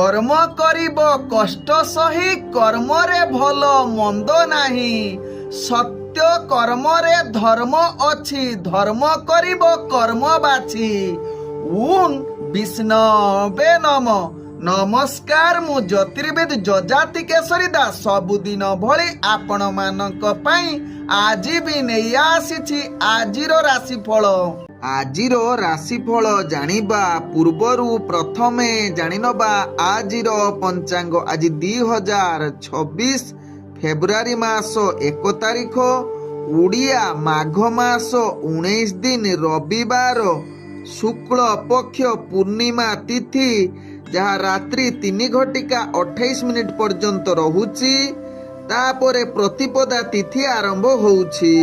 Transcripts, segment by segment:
कर्म करिब कष्ट सही कर्म रे भल मंद नाही सत्य कर्म रे धर्म अछि धर्म करिब कर्म बाछि ऊन विष्णवे नम नमस्कार मु ज्योतिर्विद जजाति केशरी दास सबुदिन भली आपण मानक पई आज भी नहीं आसी आजिर राशिफल। आजिर राशिफल जानिबा पूर्वरु प्रथमे जानिनबा आजिर पंचांग। आज 2026 फेब्रुआरी मास 1 तारिख उड़िया माघ मास 19 दिन रविवार शुक्ल पक्ष पूर्णिमा तिथि जहाँ रात्रि 3:28 पर्यंत रहुची तापरे प्रतिपदा तिथि आरंभ होउची।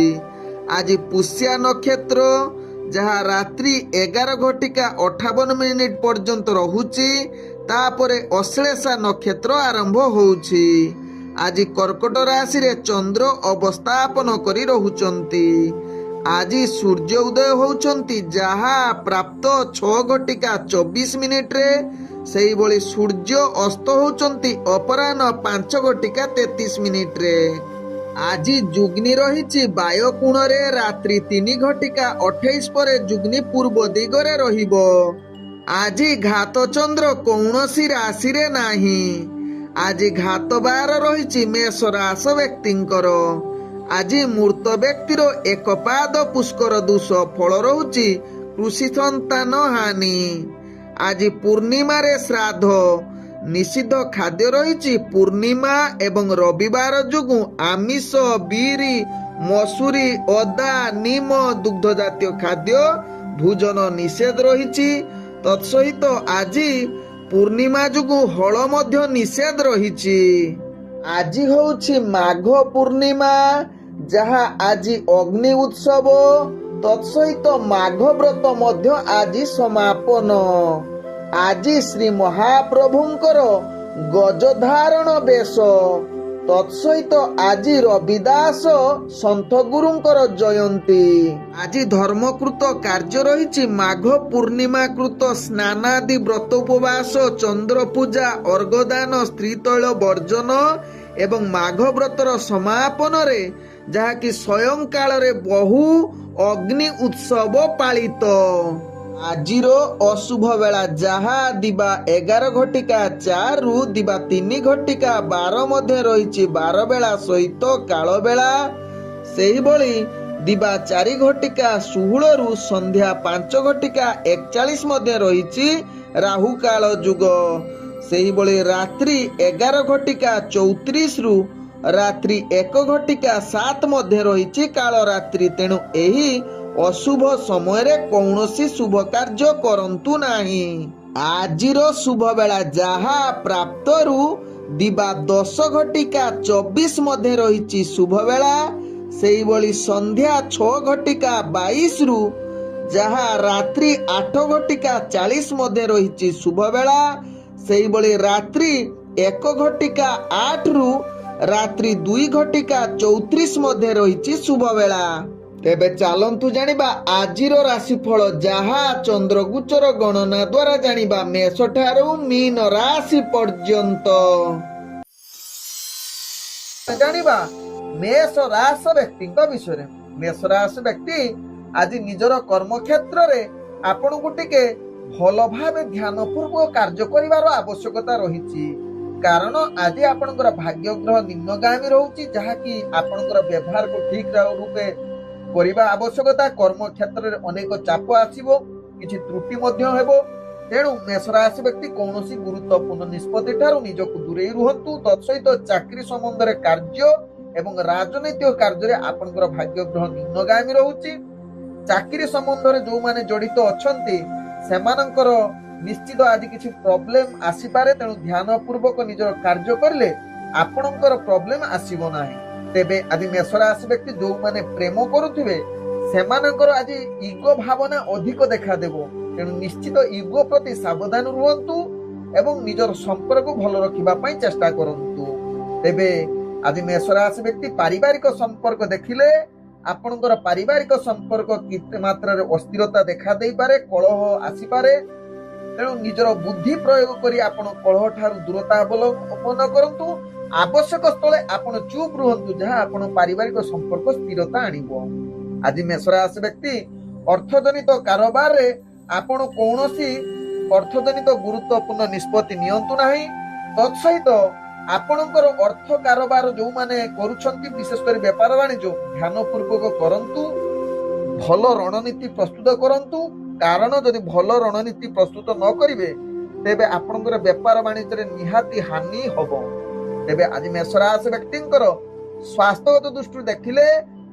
आज पुष्या नक्षत्र जहाँ रात्रि 11:58 पर्यंत रहुची तापरे अश्लेषा नक्षत्र आरंभ होउची। आज कर्कट राशि रे चंद्र अवस्थापन करी रहुचंती। आज सूर्य उदय होउचंती जहाँ प्राप्त 6:24 रे सेही भली सूर्य अस्त होउचंती अपराह्न 5:33 रे। आज जुग्नि रहिछि वायुकोण रे रात्रि 3:28 परे जुग्नि पूर्व दिगरे रहिबो। आज घात चंद्र कौनसी राशि रे नाही। आज घात बार रहिछि मेष राशि व्यक्तिंकर। आज मृत व्यक्तिर एक पाद पुष्कर दोष फल रहुछि कृषि संतान हानि। आज पूर्णिमा रे श्राद्ध निषिद्ध खाद्य रहिछि पूर्णिमा एवं रविवार जोगु आमिष बीरी मसूरी अदा नीम दुग्ध जातीय खाद्य भोजन निषेध रहिछि। तत्सहित आज पूर्णिमा जोगु हल मध्य निषेध रहिछि। आज होउछि माघ पूर्णिमा जहाँ आज अग्नि उत्सव तत्सहित माघ व्रत मध्य आज समापन। आज श्री महाप्रभुंकर गजधारण बेश तत्सहित आज रविदास सन्थ गुरुंकर जयंती। आज धर्मकृत कार्य रहिछि माघ पूर्णिमा कृत स्नानादि व्रत उपवास चंद्र पूजा अर्घदान स्त्री तैल वर्जन एवं माघ व्रतर समापन रे जहाँकि स्वयं काल रे बहु अग्नि उत्सव पालित। आजिर अशुभ बेला जहाँ दिबा 11:04 रु दिबा 3:12 मध्य रहिछि 12 बेला सहित काल बेला। सेही भली दिबा 4:16 रु संध्या 5:41 मध्य रहिछि राहु काल युग। सेही भली रात्रि 11:34 रु रात्रि 1:07 मध्य रहिछि काल रात्रि। तेणु एही अशुभ समय रे कौनसी शुभ कार्य करंतु नाही। आजिर शुभ बेला जहाँ प्राप्त रु दिबा 10:24 मध्य रहिछि शुभ बेला। सेही भली संध्या 6:22 रु जहाँ रात्रि 8:40 मध्य रहिछि शुभ बेला। सेही भली रात्रि 1:08 रु रात्रि 2:34 मध्य रहिछि शुभ बेला। तेबे चालंतु जानिबा आजिर राशिफल जहाँ चंद्रगोचर गणना द्वारा जानिबा मेष ठारू मीन राशि पर्यंत। जानिबा मेष राशि व्यक्तिଙ୍କ विषय। मेष राशि व्यक्ति आज निजर कर्म क्षेत्र रे आपण को टिके भल भावे ध्यान पूर्वक कार्य करिवार आवश्यकता रहिछि। कारण आज आपणकर भाग्य ग्रह निम्नगामी रहुछि जहाँ कि आपणकर व्यवहार को ठीक रूपे करिबा आवश्यकता। कर्म क्षेत्र रे अनेक चाप आसीबो किछि त्रुटि मध्य हेबो। तेणु मेष राशि व्यक्ति कौनसी गुरुत्वपूर्ण निष्पत्ति ठारू निजको दूरे रुहंतु। तत्सहित चाकरी संबंध रे कार्य एवं राजनैतिक कार्य रे आपणकर भाग्य ग्रह निम्नगामी रहुछि। चाकरी संबंध रे जो माने जड़ित अछंती सेमानंकर निश्चित आज किछि प्रॉब्लम आसी पारे। तेणु ध्यान पूर्वक निजर कार्य करले आपणकर प्रॉब्लम आसीबो नाही। तेबे आज मेष राशि व्यक्ति जो माने प्रेम करुथिबे सेमानंकर आज ईगो भावना अधिक देखा देबो। तेणु निश्चित ईगो प्रति सावधान रुहंतु एवं निजर संपर्क भल रखिबा पई चेष्टा करंतु। तेबे आज मेष राशि व्यक्ति पारिवारिक संपर्क देखिले आपणकर पारिवारिक संपर्क केते मात्रा रे अस्थिरता देखा देई पारे, कलह आसी पारे। ତେଣୁ ନିଜର ବୁଦ୍ଧି ପ୍ରୟୋଗ କରି ଆପଣ କଳହ ଠାରୁ ଦୂରତା ଅବଲମ୍ବନ କରନ୍ତୁ। ଆବଶ୍ୟକ ସ୍ଥଳେ ଆପଣ ଚୁପ୍ ରୁହନ୍ତୁ, ଯାହା ଆପଣ ପାରିବାରିକ ସମ୍ପର୍କ ସ୍ଥିରତା ଆଣିବ। ଆଜି ମେଷ ରାଶି ବ୍ୟକ୍ତି ଅର୍ଥଜନିତ କାରବାରରେ ଆପଣ କୌଣସି ଅର୍ଥଜନିତ ଗୁରୁତ୍ୱପୂର୍ଣ୍ଣ ନିଷ୍ପତ୍ତି ନିଅନ୍ତୁ ନାହିଁ। ତତ୍ସହିତ ଆପଣଙ୍କର ଅର୍ଥ କାରବାର ଯୋଉମାନେ କରୁଛନ୍ତି, ବିଶେଷ କରି ବେପାର ବାଣିଜ୍ୟ, ଧ୍ୟାନ ପୂର୍ବକ କରନ୍ତୁ। ଭଲ ରଣନୀତି ପ୍ରସ୍ତୁତ କରନ୍ତୁ, କାରଣ ଯଦି ଭଲ ରଣନୀତି ପ୍ରସ୍ତୁତ ନ କରିବେ ତେବେ ଆପଣଙ୍କର ବେପାର ବାଣିଜ୍ୟରେ ନିହାତି ହାନି ହବ। ତେବେ ଆଜି ମେଷ ରାଶି ବ୍ୟକ୍ତିଙ୍କର ସ୍ୱାସ୍ଥ୍ୟଗତ ଦୃଷ୍ଟିରୁ ଦେଖିଲେ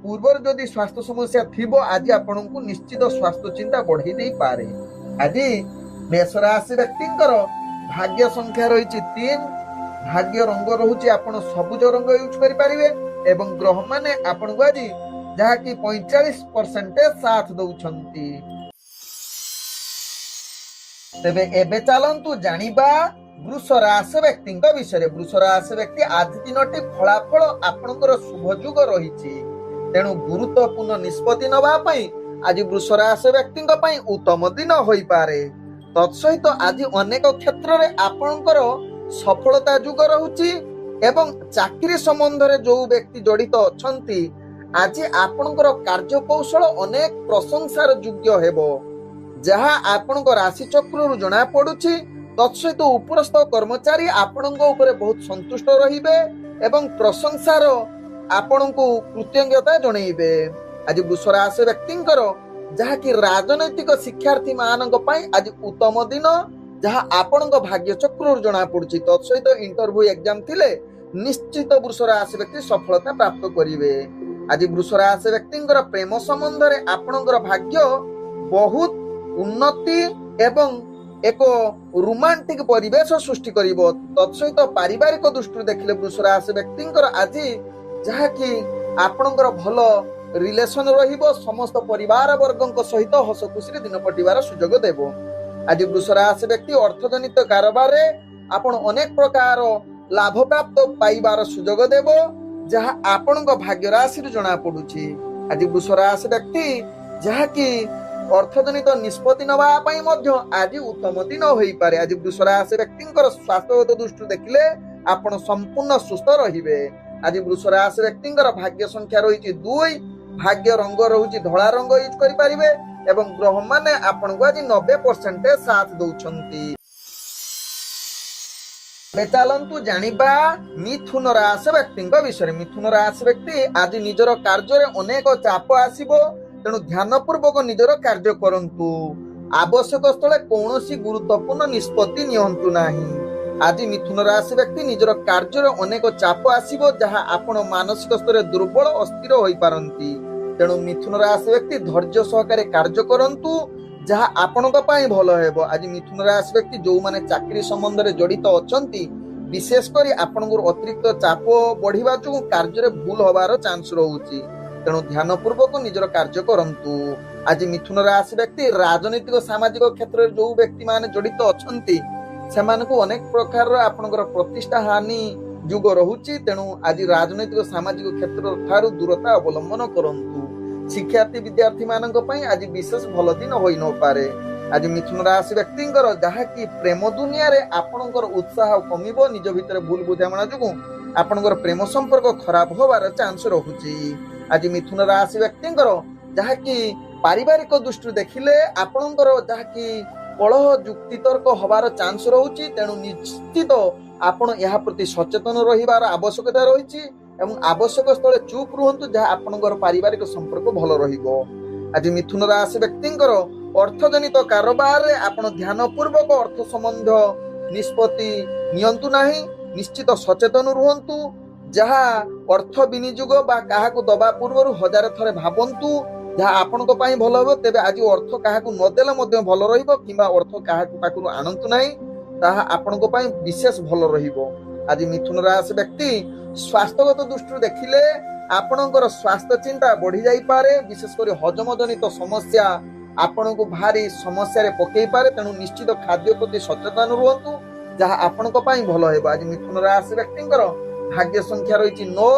ପୂର୍ବରୁ ଯଦି ସ୍ୱାସ୍ଥ୍ୟ ସମସ୍ୟା ଥିବ, ଆଜି ଆପଣଙ୍କୁ ନିଶ୍ଚିତ ସ୍ୱାସ୍ଥ୍ୟ ଚିନ୍ତା ବଢେଇ ଦେଇପାରେ। ଆଜି ମେଷ ରାଶି ବ୍ୟକ୍ତିଙ୍କର ଭାଗ୍ୟ ସଂଖ୍ୟା ରହିଛି 3, ଭାଗ୍ୟ ରଙ୍ଗ ରହୁଛି ଆପଣ ସବୁଜ ରଙ୍ଗ ୟୁଜ କରିପାରିବେ ଏବଂ ଗ୍ରହ ମାନେ ଆପଣଙ୍କୁ ଆଜି ଯାହାକି 45% ସାଥ ଦଉଛନ୍ତି। ତେବେ ଏବେ ଚାଲନ୍ତୁ ଜାଣିବା ବୃଷ ରାଶି ବ୍ୟକ୍ତିଙ୍କ ବିଷୟରେ। ବୃଷ ରାଶି ବ୍ୟକ୍ତି ଆଜି ଦିନଟି ଫଳାଫଳ ଆପଣଙ୍କର ଶୁଭ ଯୁଗ ରହିଛି, ତେଣୁ ଗୁରୁତ୍ୱପୂର୍ଣ୍ଣ ନିଷ୍ପତ୍ତି ନେବା ପାଇଁ ଆଜି ବୃଷ ରାଶି ବ୍ୟକ୍ତିଙ୍କ ପାଇଁ ଉତ୍ତମ ଦିନ ହୋଇପାରେ। ତତ୍ସହିତ ଆଜି ଅନେକ କ୍ଷେତ୍ରରେ ଆପଣଙ୍କର ସଫଳତା ଯୁଗ ରହୁଛି ଏବଂ ଚାକିରି ସମ୍ବନ୍ଧରେ ଯୋଉ ବ୍ୟକ୍ତି ଜଡିତ ଅଛନ୍ତି, ଆଜି ଆପଣଙ୍କର କାର୍ଯ୍ୟକୌଶଳ ଅନେକ ପ୍ରଶଂସାର ଯୋଗ୍ୟ ହେବ, ଯାହା ଆପଣଙ୍କ ରାଶି ଚକ୍ରରୁ ଜଣା ପଡୁଛି। ତତ୍ସହିତ ଉପରସ୍ଥ କର୍ମଚାରୀ ଆପଣଙ୍କ ଉପରେ ବହୁତ ସନ୍ତୁଷ୍ଟ ରହିବେ ଏବଂ ପ୍ରଶଂସାର ଆପଣଙ୍କୁ କୃତଜ୍ଞତା ଜଣେଇବେ। ଆଜି ବୃଷ ରାଶି ବ୍ୟକ୍ତିଙ୍କର ଯାହାକି ରାଜନୈତିକ ଶିକ୍ଷାର୍ଥୀ ମାନଙ୍କ ପାଇଁ ଆଜି ଉତ୍ତମ ଦିନ, ଯାହା ଆପଣଙ୍କ ଭାଗ୍ୟ ଚକ୍ରରୁ ଜଣା ପଡୁଛି। ତତ୍ସହିତ ଇଣ୍ଟରଭ୍ୟୁ ଏକ୍ଜାମ ଥିଲେ ନିଶ୍ଚିତ ବୃଷ ରାଶି ବ୍ୟକ୍ତି ସଫଳତା ପ୍ରାପ୍ତ କରିବେ। ଆଜି ବୃଷ ରାଶି ବ୍ୟକ୍ତିଙ୍କର ପ୍ରେମ ସମ୍ବନ୍ଧରେ ଆପଣଙ୍କର ଭାଗ୍ୟ ବହୁତ ଉନ୍ନତି ଏବଂ ଏକ ରୋମାଣ୍ଟିକ ପରିବେଶ ସୃଷ୍ଟି କରିବ। ତତ୍ସହିତ ପାରିବାରିକ ଦୃଷ୍ଟିରୁ ଦେଖିଲେ ବୃଷ ରାଶି ବ୍ୟକ୍ତିଙ୍କର ଆଜି ଯାହାକି ଆପଣଙ୍କର ଭଲ ରିଲେସନ ରହିବ, ସମସ୍ତ ପରିବାର ବର୍ଗଙ୍କ ସହିତ ହସ ଖୁସିରେ ଦିନ କଟିବାର ସୁଯୋଗ ଦେବ। ଆଜି ବୃଷ ରାଶି ବ୍ୟକ୍ତି ଅର୍ଥଜନିତ କାରବାରରେ ଆପଣ ଅନେକ ପ୍ରକାର ଲାଭ ପ୍ରାପ୍ତ ପାଇବାର ସୁଯୋଗ ଦେବ, ଯାହା ଆପଣଙ୍କ ଭାଗ୍ୟ ରାଶିରୁ ଜଣା ପଡୁଛି। ଆଜି ବୃଷ ରାଶି ବ୍ୟକ୍ତି ଯାହାକି ଅର୍ଥଜନିତ ନିଷ୍ପତ୍ତି ନେବା ପାଇଁ ମଧ୍ୟ ଆଜି ଉତ୍ତମ ଦିନ ହୋଇପାରେ। ଆଜି ବୃଷ ରାଶି ବ୍ୟକ୍ତିଙ୍କର ସ୍ୱାସ୍ଥ୍ୟଗତ ଦୃଷ୍ଟିରୁ ଦେଖିଲେ ଆପଣ ସମ୍ପୂର୍ଣ୍ଣ ସୁସ୍ଥ ରହିବେ। ଆଜି ବୃଷ ରାଶି ବ୍ୟକ୍ତିଙ୍କର ଭାଗ୍ୟ ସଂଖ୍ୟା ରହିଛି 2, ଭାଗ୍ୟ ରଙ୍ଗ ରହୁଛି ଧଳା ରଙ୍ଗ ୟୁଜ କରିପାରିବେ ଏବଂ ଗ୍ରହ ମାନେ ଆପଣଙ୍କୁ ଆଜି 90% ସାଥ ଦଉଛନ୍ତି। ଚାଲନ୍ତୁ ଜାଣିବା ମିଥୁନ ରାଶି ବ୍ୟକ୍ତିଙ୍କ ବିଷୟରେ। ମିଥୁନ ରାଶି ବ୍ୟକ୍ତି ଆଜି ନିଜର କାର୍ଯ୍ୟରେ ଅନେକ ଚାପ ଆସିବ, ତେଣୁ ଧ୍ୟାନ ପୂର୍ବକ ନିଜର କାର୍ଯ୍ୟ କରନ୍ତୁ। ଆବଶ୍ୟକ ସ୍ଥଳେ କୌଣସି ଗୁରୁତ୍ୱପୂର୍ଣ୍ଣ ନିଷ୍ପତ୍ତି ନିଅନ୍ତୁ ନାହିଁ। ଆଜି ମିଥୁନ ରାଶି ବ୍ୟକ୍ତି ନିଜର କାର୍ଯ୍ୟରେ ଅନେକ ଚାପ ଆସିବ, ଯାହା ଆପଣ ମାନସିକ ସ୍ତରରେ ଦୁର୍ବଳ ଅସ୍ଥିର ହୋଇପାରନ୍ତି। ତେଣୁ ମିଥୁନ ରାଶି ବ୍ୟକ୍ତି ଧୈର୍ଯ୍ୟ ସହକାରେ କାର୍ଯ୍ୟ କରନ୍ତୁ, ଯାହା ଆପଣଙ୍କ ପାଇଁ ଭଲ ହେବ। ଆଜି ମିଥୁନ ରାଶି ବ୍ୟକ୍ତି ଯୋଉମାନେ ଚାକିରି ସମ୍ବନ୍ଧରେ ଜଡିତ ଅଛନ୍ତି, ବିଶେଷ କରି ଆପଣଙ୍କର ଅତିରିକ୍ତ ଚାପ ବଢିବା ଯୋଗୁଁ କାର୍ଯ୍ୟରେ ଭୁଲ ହବାର ଚାନ୍ସ ରହୁଛି, ତେଣୁ ଧ୍ୟାନ ପୂର୍ବକ ନିଜର କାର୍ଯ୍ୟ କରନ୍ତୁ। ଆଜି ମିଥୁନ ରାଶି ବ୍ୟକ୍ତି ରାଜନୈତିକ ସାମାଜିକ କ୍ଷେତ୍ରରେ ଯୋଉ ବ୍ୟକ୍ତି ମାନେ ଜଡିତ ଅଛନ୍ତି, ସେମାନଙ୍କୁ ଅନେକ ପ୍ରକାରର ଆପଣଙ୍କର ପ୍ରତିଷ୍ଠା ହାନି ଯୁଗ ରହୁଛି, ତେଣୁ ଆଜି ରାଜନୈତିକ ସାମାଜିକ କ୍ଷେତ୍ର ଠାରୁ ଦୂରତା ଅବଲମ୍ବନ କରନ୍ତୁ। ଶିକ୍ଷାର୍ଥୀ ବିଦ୍ୟାର୍ଥୀ ମାନଙ୍କ ପାଇଁ ଆଜି ବିଶେଷ ଭଲ ଦିନ ହୋଇ ନପାରେ। ଆଜି ମିଥୁନ ରାଶି ବ୍ୟକ୍ତିଙ୍କର ଯାହାକି ପ୍ରେମ ଦୁନିଆରେ ଆପଣଙ୍କର ଉତ୍ସାହ କମିବ, ନିଜ ଭିତରେ ଭୁଲ ବୁଝାମଣା ଯୋଗୁଁ ଆପଣଙ୍କର ପ୍ରେମ ସମ୍ପର୍କ ଖରାପ ହବାର ଚାନ୍ସ ରହୁଛି। ଆଜି ମିଥୁନ ରାଶି ବ୍ୟକ୍ତିଙ୍କର ଯାହାକି ପାରିବାରିକ ଦୃଷ୍ଟିରୁ ଦେଖିଲେ ଆପଣଙ୍କର ଯାହାକି କଳହ ଯୁକ୍ତିତର୍କ ହବାର ଚାନ୍ସ ରହୁଛି, ତେଣୁ ନିଶ୍ଚିତ ଆପଣ ଏହା ପ୍ରତି ସଚେତନ ରହିବାର ଆବଶ୍ୟକତା ରହିଛି ଏବଂ ଆବଶ୍ୟକ ସ୍ଥଳେ ଚୁପ୍ ରୁହନ୍ତୁ, ଯାହା ଆପଣଙ୍କର ପାରିବାରିକ ସମ୍ପର୍କ ଭଲ ରହିବ। ଆଜି ମିଥୁନ ରାଶି ବ୍ୟକ୍ତିଙ୍କର ଅର୍ଥଜନିତ କାରବାରରେ ଆପଣ ଧ୍ୟାନ ପୂର୍ବକ ଅର୍ଥ ସମ୍ବନ୍ଧ ନିଷ୍ପତ୍ତି ନିଅନ୍ତୁ ନାହିଁ। ନିଶ୍ଚିତ ସଚେତନ ରୁହନ୍ତୁ, ଯାହା ଅର୍ଥ ବିନିଯୋଗ ବା କାହାକୁ ଦବା ପୂର୍ବରୁ 1000 ଥରେ ଭାବନ୍ତୁ, ଯାହା ଆପଣଙ୍କ ପାଇଁ ଭଲ ହେବ। ତେବେ ଆଜି ଅର୍ଥ କାହାକୁ ନଦେଲେ ମଧ୍ୟ ଭଲ ରହିବ, କିମ୍ବା ଅର୍ଥ କାହାକୁ ପାଖରୁ ଆଣନ୍ତୁ ନାହିଁ, ତାହା ଆପଣଙ୍କ ପାଇଁ ବିଶେଷ ଭଲ ରହିବ। ଆଜି ମିଥୁନ ରାଶି ବ୍ୟକ୍ତି ସ୍ୱାସ୍ଥ୍ୟଗତ ଦୃଷ୍ଟିରୁ ଦେଖିଲେ ଆପଣଙ୍କର ସ୍ୱାସ୍ଥ୍ୟ ଚିନ୍ତା ବଢି ଯାଇପାରେ, ବିଶେଷ କରି ହଜମ ଜନିତ ସମସ୍ୟା ଆପଣଙ୍କୁ ଭାରି ସମସ୍ୟାରେ ପକେଇ ପାରେ, ତେଣୁ ନିଶ୍ଚିତ ଖାଦ୍ୟ ପ୍ରତି ସଚେତନ ରୁହନ୍ତୁ, ଯାହା ଆପଣଙ୍କ ପାଇଁ ଭଲ ହେବ। ଆଜି ମିଥୁନ ରାଶି ବ୍ୟକ୍ତିଙ୍କର ଭାଗ୍ୟ ସଂଖ୍ୟା ରହିଛି 9,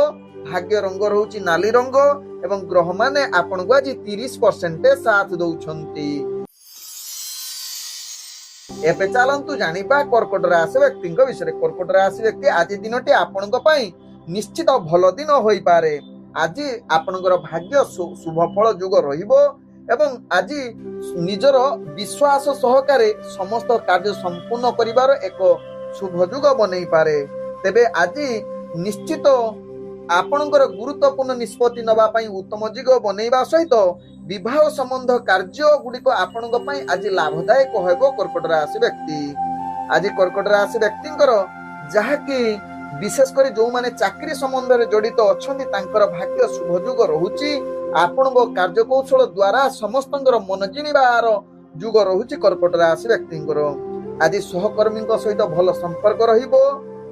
ଭାଗ୍ୟ ରଙ୍ଗ ରହୁଛି ନାଲି ରଙ୍ଗ ଏବଂ ଗ୍ରହ ମାନେ ଆପଣଙ୍କୁ ଆଜି 30% ସାଥ ଦଉଛନ୍ତି। ଏବେ ଚାଲନ୍ତୁ ଜାଣିବା କର୍କଟ ରାଶି ବ୍ୟକ୍ତିଙ୍କ ବିଷୟରେ। କର୍କଟ ରାଶି ବ୍ୟକ୍ତି ଆଜି ଦିନଟି ଆପଣଙ୍କ ପାଇଁ ନିଶ୍ଚିତ ଭଲ ଦିନ ହୋଇପାରେ। ଆଜି ଆପଣଙ୍କର ଭାଗ୍ୟ ଶୁଭ ଫଳ ଯୁଗ ରହିବ ଏବଂ ଆଜି ନିଜର ବିଶ୍ୱାସ ସହକାରେ ସମସ୍ତ କାର୍ଯ୍ୟ ସମ୍ପୂର୍ଣ୍ଣ କରିବାର ଏକ ଶୁଭ ଯୁଗ ବନେଇପାରେ। ତେବେ ଆଜି ନିଶ୍ଚିତ ଆପଣଙ୍କର ଗୁରୁତ୍ୱପୂର୍ଣ୍ଣ ନିଷ୍ପତ୍ତି ନେବା ପାଇଁ ଉତ୍ତମ ଯୁଗ ବନେଇବା ସହିତ ବିବାହ ସମ୍ବନ୍ଧ କାର୍ଯ୍ୟ ଗୁଡ଼ିକ ଆପଣଙ୍କ ପାଇଁ ଆଜି ଲାଭଦାୟକ ହେବ। କର୍କଟ ରାଶି ବ୍ୟକ୍ତି ଆଜି କର୍କଟ ରାଶି ବ୍ୟକ୍ତିଙ୍କର ଯାହାକି ବିଶେଷ କରି ଯେଉଁମାନେ ଚାକିରି ସମ୍ବନ୍ଧରେ ଜଡ଼ିତ ଅଛନ୍ତି ତାଙ୍କର ଭାଗ୍ୟ ଶୁଭ ଯୁଗ ରହୁଛି। ଆପଣଙ୍କ କାର୍ଯ୍ୟକୌଶଳ ଦ୍ୱାରା ସମସ୍ତଙ୍କର ମନ ଜିଣିବାର ଯୁଗ ରହୁଛି। କର୍କଟ ରାଶି ବ୍ୟକ୍ତିଙ୍କର ଆଜି ସହକର୍ମୀଙ୍କ ସହିତ ଭଲ ସମ୍ପର୍କ ରହିବ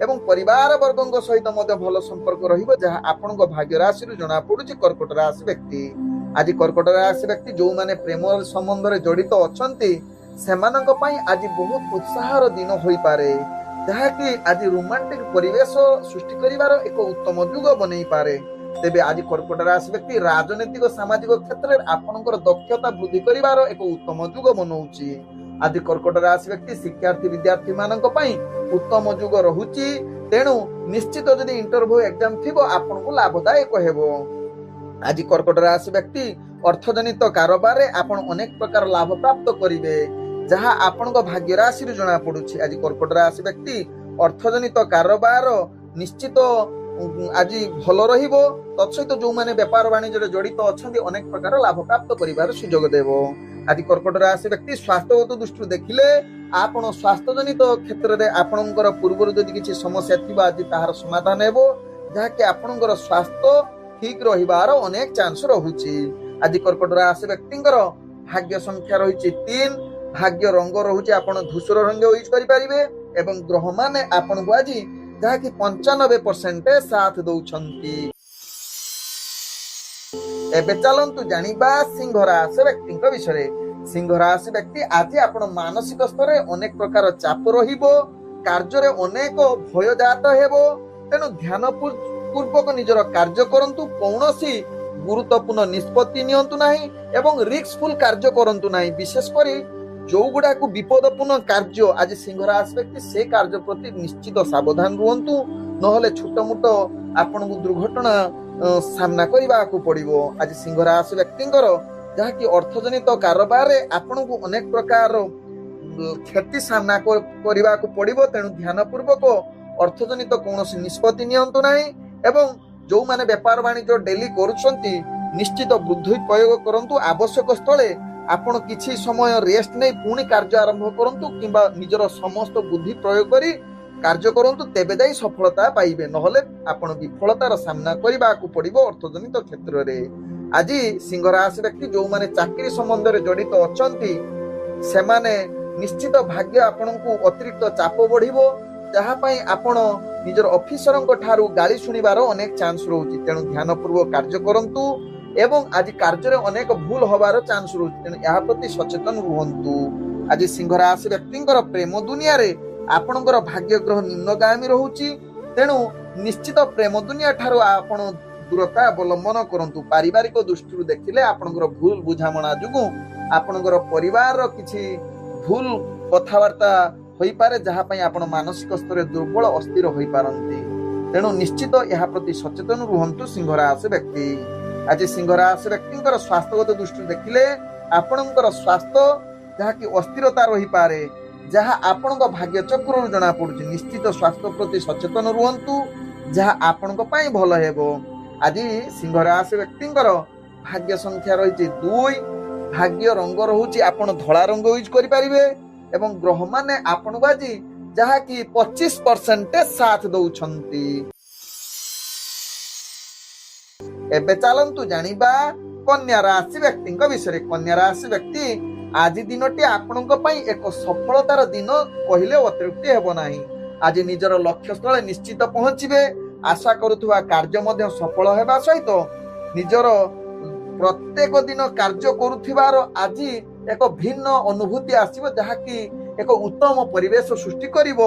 ଏବଂ ପରିବାର ବର୍ଗଙ୍କ ସହିତ ମଧ୍ୟ ଭଲ ସମ୍ପର୍କ ରହିବ, ଯାହା ଆପଣଙ୍କ ଭାଗ୍ୟ ରାଶିରୁ ଜଣା ପଡୁଛି। କର୍କଟ ରାଶି ବ୍ୟକ୍ତି ଆଜି କର୍କଟ ରାଶି ବ୍ୟକ୍ତି ଯେଉଁମାନେ ପ୍ରେମ ସମ୍ବନ୍ଧରେ ଜଡ଼ିତ ଅଛନ୍ତି ସେମାନଙ୍କ ପାଇଁ ଆଜି ବହୁତ ଉତ୍ସାହର ଦିନ ହୋଇପାରେ, ଯାହାକି ଆଜି ରୋମାଣ୍ଟିକ ପରିବେଶ ସୃଷ୍ଟି କରିବାର ଏକ ଉତ୍ତମ ଯୁଗ ବନେଇପାରେ। ତେବେ ଆଜି କର୍କଟ ରାଶି ବ୍ୟକ୍ତି ରାଜନୈତିକ ସାମାଜିକ କ୍ଷେତ୍ରରେ ଆପଣଙ୍କର ଦକ୍ଷତା ବୃଦ୍ଧି କରିବାର ଏକ ଉତ୍ତମ ଯୁଗ ବନଉଛି। ଆଜି କର୍କଟ ରାଶି ବ୍ୟକ୍ତି ଶିକ୍ଷାର୍ଥୀ ବିଦ୍ୟାର୍ଥୀ ମାନଙ୍କ ପାଇଁ ଉତ୍ତମ ଯୁଗ ରହୁଛି। ତେଣୁ ନିଶ୍ଚିତ ଯଦି ଇଣ୍ଟରଭ୍ୟୁ ଏକ୍ଜାମ ଥିବ ଆପଣଙ୍କୁ ଲାଭଦାୟକ ହେବ। ଆଜି କର୍କଟ ରାଶି ବ୍ୟକ୍ତି ଅର୍ଥଜନିତ କାରବାରରେ ଆପଣ ଅନେକ ପ୍ରକାର ଲାଭ ପ୍ରାପ୍ତ କରିବେ, ଯାହା ଆପଣଙ୍କ ଭାଗ୍ୟ ରାଶିରୁ ଜଣା ପଡୁଛି। ଆଜି କର୍କଟ ରାଶି ବ୍ୟକ୍ତି ଅର୍ଥଜନିତ କାରବାର ନିଶ୍ଚିତ ଆଜି ଭଲ ରହିବ। ତତ୍ସହିତ ଯେଉଁମାନେ ବେପାର ବାଣିଜ୍ୟରେ ଜଡ଼ିତ ଅଛନ୍ତି ଅନେକ ପ୍ରକାର ଲାଭ ପ୍ରାପ୍ତ କରିବାର ସୁଯୋଗ ଦେବ। ଆଜି କର୍କଟ ରାଶି ବ୍ୟକ୍ତି ସ୍ୱାସ୍ଥ୍ୟଗତ ଦୃଷ୍ଟିରୁ ଦେଖିଲେ ଆପଣ ସ୍ୱାସ୍ଥ୍ୟଜନିତ କ୍ଷେତ୍ରରେ ଆପଣଙ୍କର ପୂର୍ବରୁ ଯଦି କିଛି ସମସ୍ୟା ଥିବ ଆଜି ତାହାର ସମାଧାନ ହେବ, ଯାହାକି ଆପଣଙ୍କର ସ୍ୱାସ୍ଥ୍ୟ ଠିକ ରହିବାର ଅନେକ ଚାନ୍ସ ରହୁଛି। ଆଜି କର୍କଟ ରାଶି ବ୍ୟକ୍ତିଙ୍କର ଭାଗ୍ୟ ସଂଖ୍ୟା ରହିଛି 3, ଭାଗ୍ୟ ରଙ୍ଗ ରହୁଛି ଆପଣ ଧୂସର ରଙ୍ଗ ୟୁଜ କରିପାରିବେ ଏବଂ ଗ୍ରହମାନେ ଆପଣଙ୍କୁ ଆଜି ଯାହାକି 95% ସାଥ ଦଉଛନ୍ତି। ଏବେ ଚାଲନ୍ତୁ ଜାଣିବା ସିଂହ ରାଶି ବ୍ୟକ୍ତିଙ୍କ ବିଷୟରେ। ସିଂହ ରାଶି ବ୍ୟକ୍ତି ଆଜି ଆପଣ ମାନସିକ ସ୍ତରରେ ଅନେକ ପ୍ରକାର ଚାପ ରହିବ, କାର୍ଯ୍ୟରେ ଅନେକ ଭୟ ଜାତ ହେବ। ତେଣୁ ଧ୍ୟାନ ପୂର୍ବକ ନିଜର କାର୍ଯ୍ୟ କରନ୍ତୁ, କୌଣସି ଗୁରୁତ୍ୱପୂର୍ଣ୍ଣ ନିଷ୍ପତ୍ତି ନିଅନ୍ତୁ ନାହିଁ ଏବଂ ରିସ୍କଫୁଲ କାର୍ଯ୍ୟ କରନ୍ତୁ ନାହିଁ। ବିଶେଷ କରି ଯୋଉଗୁଡାକୁ ବିପଦପୂର୍ଣ୍ଣ କାର୍ଯ୍ୟ ଆଜି ସିଂହ ରାଶି ବ୍ୟକ୍ତି ସେ କାର୍ଯ୍ୟ ପ୍ରତି ନିଶ୍ଚିତ ସାବଧାନ ରୁହନ୍ତୁ, ନହେଲେ ଛୋଟ ମୋଟ ଆପଣଙ୍କୁ ଦୁର୍ଘଟଣା ସାମ୍ନା କରିବାକୁ ପଡିବ। ଆଜି ସିଂହ ରାଶି ବ୍ୟକ୍ତିଙ୍କର ଯାହାକି ଅର୍ଥଜନିତ କାରବାରରେ ଆପଣଙ୍କୁ ଅନେକ ପ୍ରକାର କ୍ଷତି ସାମ୍ନା କରିବାକୁ ପଡିବ। ତେଣୁ ଧ୍ୟାନ ପୂର୍ବକ ଅର୍ଥଜନିତ କୌଣସି ନିଷ୍ପତ୍ତି ନିଅନ୍ତୁ ନାହିଁ ଏବଂ ଯେଉଁମାନେ ବେପାର ବାଣିଜ୍ୟ ଡେଲି କରୁଛନ୍ତି ନିଶ୍ଚିତ ବୁଦ୍ଧି ପ୍ରୟୋଗ କରନ୍ତୁ। ଆବଶ୍ୟକ ସ୍ଥଳେ ଆପଣ କିଛି ସମୟ ରେଷ୍ଟ ନେଇ ପୁଣି କାର୍ଯ୍ୟ ଆରମ୍ଭ କରନ୍ତୁ କିମ୍ବା ନିଜର ସମସ୍ତ ବୁଦ୍ଧି ପ୍ରୟୋଗ କରି କାର୍ଯ୍ୟ କରନ୍ତୁ, ତେବେ ଯାଇ ସଫଳତା ପାଇବେ, ନହେଲେ ଆପଣ ବିଫଳତାର ସାମ୍ନା କରିବାକୁ ପଡିବ ଅର୍ଥଜନିତ କ୍ଷେତ୍ରରେ। ଆଜି ସିଂହ ରାଶି ବ୍ୟକ୍ତି ଯେଉଁମାନେ ଚାକିରି ସମ୍ବନ୍ଧରେ ଜଡ଼ିତ ଅଛନ୍ତି ସେମାନେ ନିଶ୍ଚିତ ଭାଗ୍ୟ ଆପଣଙ୍କୁ ଅତିରିକ୍ତ ଚାପ ବଢିବ, ଯାହା ପାଇଁ ଆପଣ ନିଜର ଅଫିସରଙ୍କ ଠାରୁ ଗାଳି ଶୁଣିବାର ଅନେକ ଚାନ୍ସ ରହୁଛି। ତେଣୁ ଧ୍ୟାନ ପୂର୍ବକ କାର୍ଯ୍ୟ କରନ୍ତୁ ଏବଂ ଆଜି କାର୍ଯ୍ୟରେ ଅନେକ ଭୁଲ ହବାର ଚାନ୍ସ ରହୁଛି, ତେଣୁ ଏହା ପ୍ରତି ସଚେତନ ରୁହନ୍ତୁ। ଆଜି ସିଂହ ରାଶି ବ୍ୟକ୍ତିଙ୍କର ପ୍ରେମ ଦୁନିଆରେ ଆପଣଙ୍କର ଭାଗ୍ୟ ଗ୍ରହ ନିମ୍ନଗାମୀ ରହୁଛି, ତେଣୁ ନିଶ୍ଚିତ ପ୍ରେମ ଦୁନିଆ ଠାରୁ ଆପଣ ଦୂରତା ଅବଲମ୍ବନ କରନ୍ତୁ। ପାରିବାରିକ ଦୃଷ୍ଟିରୁ ଦେଖିଲେ ଆପଣଙ୍କର ଭୁଲ ବୁଝାମଣା ଯୋଗୁଁ ଆପଣଙ୍କର ପରିବାରର କିଛି ଭୁଲ କଥାବାର୍ତ୍ତା ହୋଇପାରେ, ଯାହା ପାଇଁ ଆପଣ ମାନସିକ ସ୍ତରରେ ଦୁର୍ବଳ ଅସ୍ଥିର ହୋଇପାରନ୍ତି। ତେଣୁ ନିଶ୍ଚିତ ଏହା ପ୍ରତି ସଚେତନ ରୁହନ୍ତୁ ସିଂହ ରାଶି ବ୍ୟକ୍ତି। ଆଜି ସିଂହ ରାଶି ବ୍ୟକ୍ତିଙ୍କର ସ୍ୱାସ୍ଥ୍ୟଗତ ଦୃଷ୍ଟିରୁ ଦେଖିଲେ ଆପଣଙ୍କର ସ୍ୱାସ୍ଥ୍ୟ ଯାହାକି ଅସ୍ଥିରତା ରହିପାରେ, ଯାହା ଆପଣଙ୍କ ଭାଗ୍ୟ ଚକ୍ରରୁ ଜଣା ପଡୁଛି। ନିଶ୍ଚିତ ସ୍ୱାସ୍ଥ୍ୟ ପ୍ରତି ସଚେତନ ରୁହନ୍ତୁ, ଯାହା ଆପଣଙ୍କ ପାଇଁ ଭଲ ହେବ। ଆଜି ସିଂହ ରାଶି ବ୍ୟକ୍ତିଙ୍କର ଭାଗ୍ୟ ସଂଖ୍ୟା ରହିଛି 2, ଭାଗ୍ୟ ରଙ୍ଗ ରହୁଛି ଆପଣ ଧଳା ରଙ୍ଗ ୟୁଜ କରିପାରିବେ ଏବଂ ଗ୍ରହମାନେ ଆପଣଙ୍କୁ ଆଜି ଯାହାକି 25% ସାଥ ଦଉଛନ୍ତି। ଏବେ ଚାଲନ୍ତୁ ଜାଣିବା କନ୍ୟା ରାଶି ବ୍ୟକ୍ତିଙ୍କ ବିଷୟରେ। କନ୍ୟା ରାଶି ବ୍ୟକ୍ତି ଆଜି ଦିନଟି ଆପଣଙ୍କ ପାଇଁ ଏକ ସଫଳତାର ଦିନ କହିଲେ ଅତ୍ୟୁକ୍ତି ହେବ ନାହିଁ। ଆଜି ନିଜର ଲକ୍ଷ୍ୟ ସ୍ଥଳେ ନିଶ୍ଚିତ ପହଞ୍ଚିବେ, ଆଶା କରୁଥିବା କାର୍ଯ୍ୟ ମଧ୍ୟ ସଫଳ ହେବା ସହିତ ନିଜର ପ୍ରତ୍ୟେକ ଦିନ କାର୍ଯ୍ୟ କରୁଥିବାର ଆଜି ଏକ ଭିନ୍ନ ଅନୁଭୂତି ଆସିବ, ଯାହାକି ଏକ ଉତ୍ତମ ପରିବେଶ ସୃଷ୍ଟି କରିବ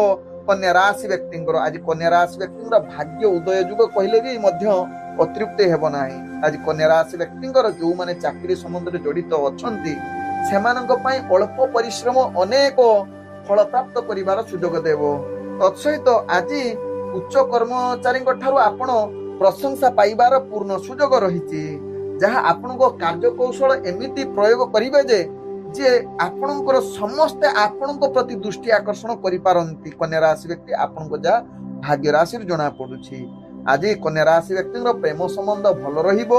କନ୍ୟା ରାଶି ବ୍ୟକ୍ତିଙ୍କର। ଆଜି କନ୍ୟା ରାଶି ବ୍ୟକ୍ତିଙ୍କର ଭାଗ୍ୟ ଉଦୟ ଯୁଗ କହିଲେ ବି ମଧ୍ୟ ଅତ୍ୟୁକ୍ତି ହେବ ନାହିଁ। ଆଜି କନ୍ୟା ରାଶି ବ୍ୟକ୍ତିଙ୍କର ଯେଉଁମାନେ ଚାକିରି ସମ୍ବନ୍ଧରେ ଜଡ଼ିତ ଅଛନ୍ତି ସେମାନଙ୍କ ପାଇଁ ଅଳ୍ପ ପରିଶ୍ରମ ଅନେକ ଫଳ ପ୍ରାପ୍ତ କରିବାର ସୁଯୋଗ ଦେବ। ତତ୍ସହିତ ଆଜି ଉଚ୍ଚ କର୍ମଚାରୀଙ୍କ ଠାରୁ ଆପଣ ପ୍ରଶଂସା ପାଇବାର ପୂର୍ଣ୍ଣ ସୁଯୋଗ ରହିଛି, ଯାହା ଆପଣଙ୍କ କାର୍ଯ୍ୟକୌଶଳ ଏମିତି ପ୍ରୟୋଗ କରିବେ ଯେ ଆପଣଙ୍କର ସମସ୍ତେ ଆପଣଙ୍କ ପ୍ରତି ଦୃଷ୍ଟି ଆକର୍ଷଣ କରିପାରନ୍ତି। କନ୍ୟା ରାଶି ବ୍ୟକ୍ତି ଆପଣଙ୍କ ଯାହା ଭାଗ୍ୟ ରାଶିରୁ ଜଣା ପଡୁଛି। ଆଜି କନ୍ୟା ରାଶି ବ୍ୟକ୍ତିଙ୍କର ପ୍ରେମ ସମ୍ବନ୍ଧ ଭଲ ରହିବ।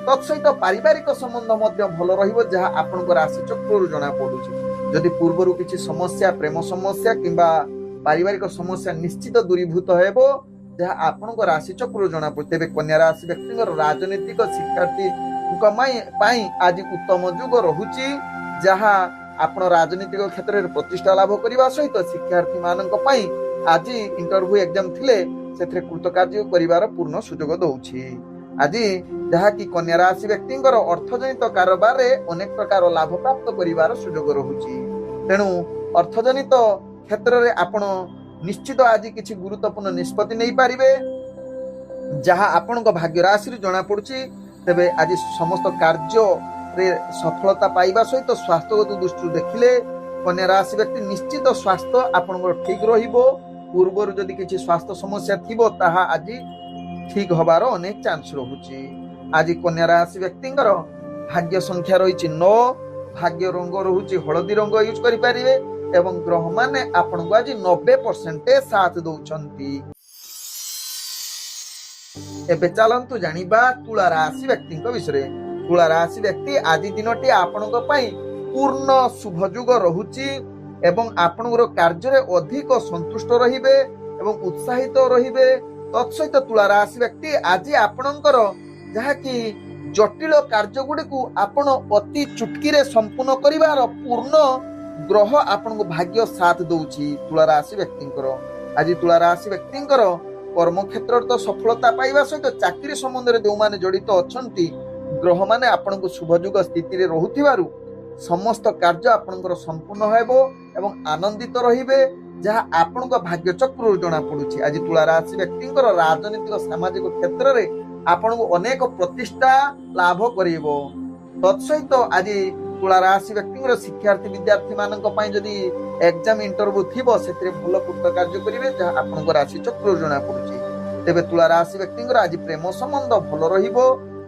ତତ୍ସହିତ ପାରିବାରିକ ସମ୍ବନ୍ଧ ମଧ୍ୟ ଭଲ ରହିବ, ଯାହା ଆପଣଙ୍କ ରାଶି ଚକ୍ରରୁ ଜଣା ପଡୁଛି। ଯଦି ପୂର୍ବରୁ କିଛି ସମସ୍ୟା, ପ୍ରେମ ସମସ୍ୟା କିମ୍ବା ପାରିବାରିକ ସମସ୍ୟା ନିଶ୍ଚିତ ଦୂରୀଭୂତ ହେବ, ଯାହା ଆପଣଙ୍କ ରାଶି ଚକ୍ରରୁ ଜଣା ପଡୁଛି। ତେବେ କନ୍ୟା ରାଶି ବ୍ୟକ୍ତିଙ୍କର ରାଜନୈତିକ ଶିକ୍ଷାର୍ଥୀଙ୍କ ପାଇଁ ଆଜି ଉତ୍ତମ ଯୁଗ ରହୁଛି, ଯାହା ଆପଣ ରାଜନୈତିକ କ୍ଷେତ୍ରରେ ପ୍ରତିଷ୍ଠା ଲାଭ କରିବା ସହିତ ଶିକ୍ଷାର୍ଥୀ ମାନଙ୍କ ପାଇଁ ଆଜି ଇଣ୍ଟରଭ୍ୟୁ ଏକ୍ଜାମ ଥିଲେ ସେଥିରେ କୃତକାର୍ଯ୍ୟ କରିବାର ପୂର୍ଣ୍ଣ ସୁଯୋଗ ଦଉଛି। ଆଜି ଯାହାକି କନ୍ୟା ରାଶି ବ୍ୟକ୍ତିଙ୍କର ଅର୍ଥଜନିତ କାରବାରରେ ଅନେକ ପ୍ରକାର ଲାଭ ପ୍ରାପ୍ତ କରିବାର ସୁଯୋଗ ରହୁଛି। ତେଣୁ ଅର୍ଥଜନିତ କ୍ଷେତ୍ରରେ ଆପଣ ନିଶ୍ଚିତ ଆଜି କିଛି ଗୁରୁତ୍ୱପୂର୍ଣ୍ଣ ନିଷ୍ପତ୍ତି ନେଇପାରିବେ, ଯାହା ଆପଣଙ୍କ ଭାଗ୍ୟ ରାଶିରୁ ଜଣା ପଡୁଛି। ତେବେ ଆଜି ସମସ୍ତ କାର୍ଯ୍ୟରେ ସଫଳତା ପାଇବା ସହିତ ସ୍ୱାସ୍ଥ୍ୟଗତ ଦୃଷ୍ଟିରୁ ଦେଖିଲେ କନ୍ୟା ରାଶି ବ୍ୟକ୍ତି ନିଶ୍ଚିତ ସ୍ୱାସ୍ଥ୍ୟ ଆପଣଙ୍କର ଠିକ ରହିବ। ପୂର୍ବରୁ ଯଦି କିଛି ସ୍ୱାସ୍ଥ୍ୟ ସମସ୍ୟା ଥିବ ତାହା ଆଜି ଠିକ ହବାର ଅନେକ ଚାନ୍ସ ରହୁଛି। ଆଜି କନ୍ୟା ରାଶି ବ୍ୟକ୍ତିଙ୍କର ଭାଗ୍ୟ ସଂଖ୍ୟା ରହିଛି 9, ଭାଗ୍ୟ ରଙ୍ଗ ରହୁଛି ହଳଦୀ ରଙ୍ଗ ୟୁଜ କରିପାରିବେ ଏବଂ ଗ୍ରହ ମାନେ ଆପଣଙ୍କୁ ଆଜି 90% ସାଥ ଦଉଛନ୍ତି। ଏବେ ଚାଲନ୍ତୁ ଜାଣିବା ତୁଳା ରାଶି ବ୍ୟକ୍ତିଙ୍କ ବିଷୟରେ। ତୁଳା ରାଶି ବ୍ୟକ୍ତି ଆଜି ଦିନଟି ଆପଣଙ୍କ ପାଇଁ ପୂର୍ଣ୍ଣ ଶୁଭ ଯୁଗ ରହୁଛି ଏବଂ ଆପଣଙ୍କର କାର୍ଯ୍ୟରେ ଅଧିକ ସନ୍ତୁଷ୍ଟ ରହିବେ ଏବଂ ଉତ୍ସାହିତ ରହିବେ। ତତ୍ସହିତ ତୁଳା ରାଶି ବ୍ୟକ୍ତି ଆଜି ଆପଣଙ୍କର ଯାହାକି ଜଟିଳ କାର୍ଯ୍ୟ ଗୁଡିକୁ ଆପଣ ଅତି ଚୁଟକିରେ ସମ୍ପୂର୍ଣ୍ଣ କରିବାର ପୂର୍ଣ୍ଣ ଗ୍ରହ ଆପଣଙ୍କ ଭାଗ୍ୟ ସାଥ ଦଉଛି। ତୁଳା ରାଶି ବ୍ୟକ୍ତିଙ୍କର ଆଜି ତୁଳା ରାଶି ବ୍ୟକ୍ତିଙ୍କର କର୍ମକ୍ଷେତ୍ରରେ ତ ସଫଳତା ପାଇବା ସହିତ ଚାକିରି ସମ୍ବନ୍ଧରେ ଯେଉଁମାନେ ଜଡିତ ଅଛନ୍ତି ଗ୍ରହ ମାନେ ଆପଣଙ୍କୁ ଶୁଭଯୁଗ ସ୍ଥିତିରେ ରହୁଥିବାରୁ ସମସ୍ତ କାର୍ଯ୍ୟ ଆପଣଙ୍କର ସମ୍ପୂର୍ଣ୍ଣ ହେବ ଏବଂ ଆନନ୍ଦିତ ରହିବେ, ଯାହା ଆପଣଙ୍କ ଭାଗ୍ୟ ଚକ୍ରରୁ ଜଣା ପଡୁଛି। ଆଜି ତୁଳା ରାଶି ବ୍ୟକ୍ତିଙ୍କର ରାଜନୈତିକ ସାମାଜିକ କ୍ଷେତ୍ରରେ ଆପଣଙ୍କୁ ଅନେକ ପ୍ରତିଷ୍ଠା ଲାଭ କରିବ। ତତ୍ସହିତ ଆଜି ତୁଳା ରାଶି ବ୍ୟକ୍ତିଙ୍କର ଶିକ୍ଷାର୍ଥୀ ବିଦ୍ୟାର୍ଥୀ ମାନଙ୍କ ପାଇଁ ଯଦି ଏକ୍ଜାମ ଇଣ୍ଟରଭ୍ୟୁ ଥିବ ସେଥିରେ ଭଲ କୃତକାର୍ଯ୍ୟ କରିବେ, ଯାହା ଆପଣଙ୍କ ରାଶି ଚକ୍ରରୁ ଜଣା ପଡୁଛି। ତେବେ ତୁଳା ରାଶି ବ୍ୟକ୍ତିଙ୍କର ଆଜି ପ୍ରେମ ସମ୍ବନ୍ଧ ଭଲ ରହିବ,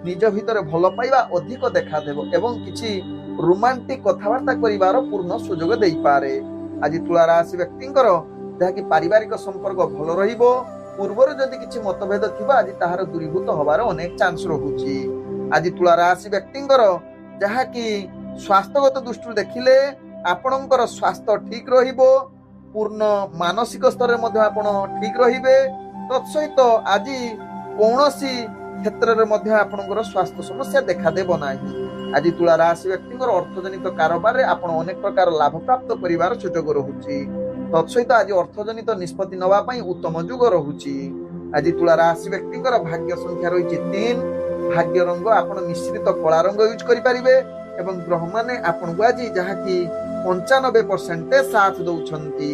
ନିଜ ଭିତରେ ଭଲ ପାଇବା ଅଧିକ ଦେଖାଦେବ ଏବଂ କିଛି ରୋମାଣ୍ଟିକ କଥାବାର୍ତ୍ତା କରିବାର ପୂର୍ଣ୍ଣ ସୁଯୋଗ ଦେଇପାରେ। ଆଜି ତୁଳା ରାଶି ବ୍ୟକ୍ତିଙ୍କର ଯାହାକି ପାରିବାରିକ ସମ୍ପର୍କ ଭଲ ରହିବ। ପୂର୍ବରୁ ଯଦି କିଛି ମତଭେଦ ଥିବ ଆଜି ତାହାର ଦୂରୀଭୂତ ହବାର ଅନେକ ଚାନ୍ସ ରହୁଛି। ଆଜି ତୁଳା ରାଶି ବ୍ୟକ୍ତିଙ୍କର ଯାହାକି ସ୍ୱାସ୍ଥ୍ୟଗତ ଦୃଷ୍ଟିରୁ ଦେଖିଲେ ଆପଣଙ୍କର ସ୍ୱାସ୍ଥ୍ୟ ଠିକ ରହିବ, ପୂର୍ଣ୍ଣ ମାନସିକ ସ୍ତରରେ ମଧ୍ୟ ଆପଣ ଠିକ ରହିବେ। ତତ୍ସହିତ ଆଜି କୌଣସି କ୍ଷେତ୍ରରେ ମଧ୍ୟ ଆପଣଙ୍କର ସ୍ୱାସ୍ଥ୍ୟ ସମସ୍ୟା ଦେଖାଦେବ ନାହିଁ। ଆଜି ତୁଳା ରାଶି ବ୍ୟକ୍ତିଙ୍କର ଅର୍ଥଜନିତ କାରବାରରେ ଆପଣ ଅନେକ ପ୍ରକାର ଲାଭ ପ୍ରାପ୍ତ କରିବାର ସୁଯୋଗ ରହୁଛି। ତତ୍ସହିତ ଆଜି ଅର୍ଥଜନିତ ନିଷ୍ପତ୍ତି ନେବା ପାଇଁ ଉତ୍ତମ ଯୁଗ ରହୁଛି। ଆଜି ତୁଳା ରାଶି ବ୍ୟକ୍ତିଙ୍କର ଭାଗ୍ୟ ସଂଖ୍ୟା ରହିଛି 3, ଭାଗ୍ୟ ରଙ୍ଗ ଆପଣ ମିଶ୍ରିତ କଳା ରଙ୍ଗ ୟୁଜ କରିପାରିବେ ଏବଂ ଗ୍ରହ ମାନେ ଆପଣଙ୍କୁ ଆଜି ଯାହାକି 95% ସାଥ ଦଉଛନ୍ତି।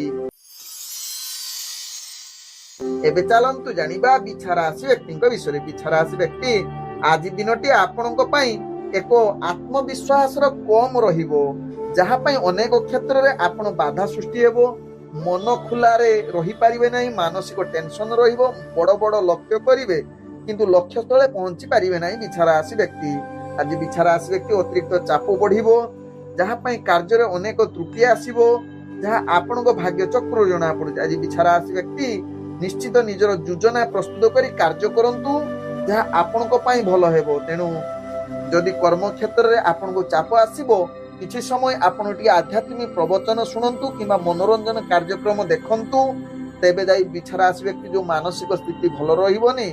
ଏବେ ଚାଲନ୍ତୁ ଜାଣିବା ବିଛା ରାଶି ବ୍ୟକ୍ତିଙ୍କ ବିଷୟରେ। ବିଛା ରାଶି ବ୍ୟକ୍ତି ଆଜି ଦିନଟି ଆପଣଙ୍କ ପାଇଁ ଏକ ଆତ୍ମବିଶ୍ୱାସର କମ ରହିବ, ଯାହା ପାଇଁ ଅନେକ କ୍ଷେତ୍ରରେ ଆପଣ ବାଧା ସୃଷ୍ଟି ହେବ, ମନ ଖୋଲାରେ ରହିପାରିବେ ନାହିଁ, ମାନସିକ ଟେନସନ ରହିବ, ବଡ ବଡ ଲକ୍ଷ୍ୟ କରିବେ କିନ୍ତୁ ଲକ୍ଷ୍ୟ ସ୍ଥଳେ ପହଞ୍ଚି ପାରିବେ ନାହିଁ। ବିଛା ରାଶି ବ୍ୟକ୍ତି ଆଜି ବିଛା ରାଶି ବ୍ୟକ୍ତି ଅତିରିକ୍ତ ଚାପ ବଢିବ, ଯାହା ପାଇଁ କାର୍ଯ୍ୟରେ ଅନେକ ତ୍ରୁଟି ଆସିବ, ଯାହା ଆପଣଙ୍କ ଭାଗ୍ୟ ଚକ୍ରରୁ ଜଣା ପଡୁଛି। ଆଜି ବିଛା ରାଶି ବ୍ୟକ୍ତି ନିଶ୍ଚିତ ନିଜର ଯୋଜନା ପ୍ରସ୍ତୁତ କରି କାର୍ଯ୍ୟ କରନ୍ତୁ, ଯାହା ଆପଣଙ୍କ ପାଇଁ ଭଲ ହେବ। ତେଣୁ ଯଦି କର୍ମକ୍ଷେତ୍ରରେ ଆପଣଙ୍କୁ ଚାପ ଆସିବ କିଛି ସମୟ ଆପଣ ଟିକେ ଆଧ୍ୟାତ୍ମିକ ପ୍ରବଚନ ଶୁଣନ୍ତୁ କିମ୍ବା ମନୋରଞ୍ଜନ କାର୍ଯ୍ୟକ୍ରମ ଦେଖନ୍ତୁ, ତେବେ ଯାଇ ବିଛା ରାଶି ବ୍ୟକ୍ତି ଯୋଉ ମାନସିକ ସ୍ଥିତି ଭଲ ରହିବନି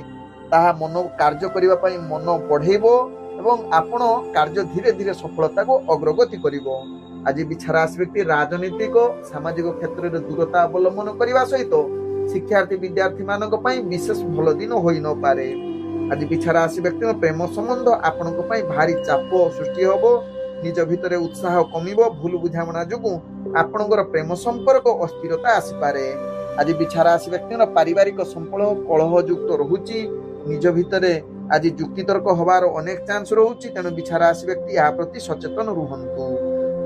ତାହା ମନ କାର୍ଯ୍ୟ କରିବା ପାଇଁ ମନ ବଢେଇବ ଏବଂ ଆପଣ କାର୍ଯ୍ୟ ଧୀରେ ଧୀରେ ସଫଳତାକୁ ଅଗ୍ରଗତି କରିବ। ଆଜି ବିଛା ରାଶି ବ୍ୟକ୍ତି ରାଜନୈତିକ ସାମାଜିକ କ୍ଷେତ୍ରରେ ଦୂରତା ଅବଲମ୍ବନ କରିବା ସହିତ ଶିକ୍ଷାର୍ଥୀ ବିଦ୍ୟାର୍ଥୀ ମାନଙ୍କ ପାଇଁ ବିଶେଷ ଭଲ ଦିନ ହୋଇନପାରେ। ଆଜି ବିଛା ରାଶି ବ୍ୟକ୍ତିଙ୍କ ପ୍ରେମ ସମ୍ବନ୍ଧ ଆପଣଙ୍କ ପାଇଁ ଭାରି ଚାପ ସୃଷ୍ଟି ହବ, ନିଜ ଭିତରେ ଉତ୍ସାହ କମିବ, ଭୁଲ ବୁଝାମଣା ଯୋଗୁଁ ଆପଣଙ୍କର ପ୍ରେମ ସମ୍ପର୍କ ଅସ୍ଥିରତା ଆସିପାରେ। ଆଜି ବିଛା ରାଶି ବ୍ୟକ୍ତିଙ୍କର ପାରିବାରିକ ସମ୍ପର୍କ କଳହଯୁକ୍ତ ରହୁଛି, ନିଜ ଭିତରେ ଆଜି ଯୁକ୍ତିତର୍କ ହବାର ଅନେକ ଚାନ୍ସ ରହୁଛି। ତେଣୁ ବିଛା ରାଶି ବ୍ୟକ୍ତି ଏହା ପ୍ରତି ସଚେତନ ରୁହନ୍ତୁ।